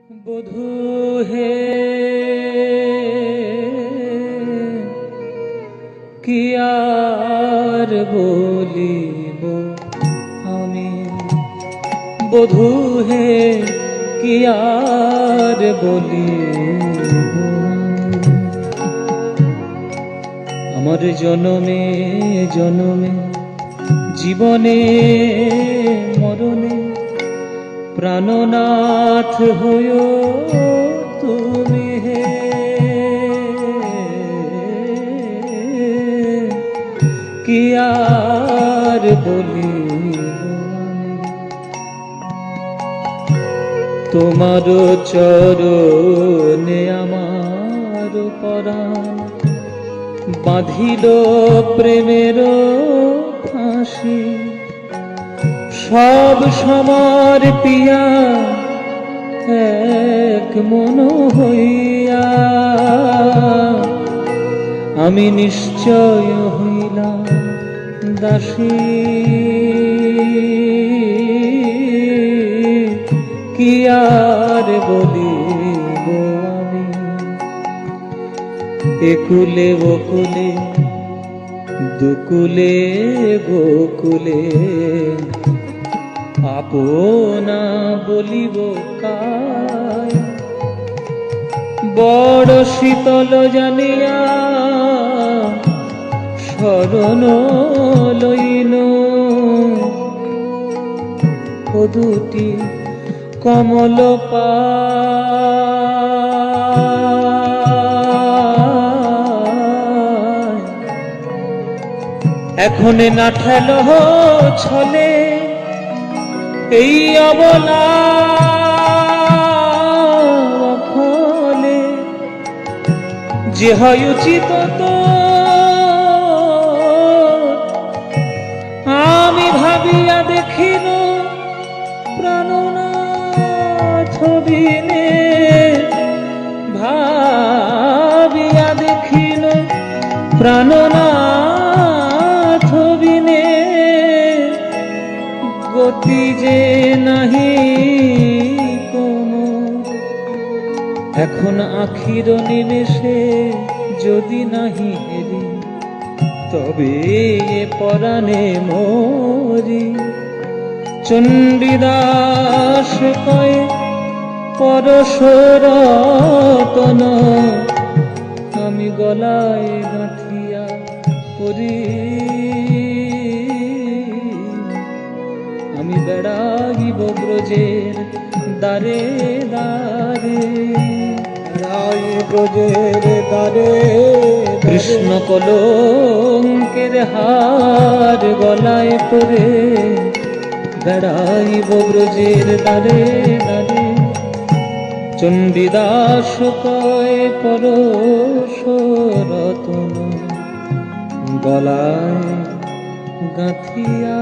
বধূ হে কি আর বলিব আমি, বধূ হে কি আর বলিব। আমার জনমে জনমে জীবনে মরণে প্রাণনাথ হয়ো তুমি হে, কি আর বলিব আমি। তোমার চরণে আমার পরাণ বাঁধিল প্রেমের ফাঁসি, সব সমার পিয়া এক মন হইয়া আমি নিশ্চয় হইলাম দাসী, কি আর বলিব আমি। একুলে ওকুলে দুকুলে গোকুলে আপনা বলিব কায়, বড় শীতল জানিয়া শরণ লইল ও দুটি কমল পায়। এখন না ঠেল ছলে এই অবলা ফলে, যে হয় উচিত তো আমি ভাবিয়া দেখিল প্রাণনাথ বিনে, ভাবিয়া দেখিল প্রাণনাথ বিনে গতি যে নাহি কোনো। এখন আখির নিমেষে যদি নাহি হেরি তবে পরাণে মরি। চণ্ডীদাস কয় পরশরতন আমি গলায় গাঁথিয়া পরি, আমি বেড়াইব ব্রজের দ্বারে দ্বারে, ব্রজের দ্বারে কৃষ্ণ কলঙ্কের হার গলায় পরে বেড়াইব ব্রজের দ্বারে দ্বারে। চণ্ডীদাস কয় পরশরতন গলায় গাঁথিয়া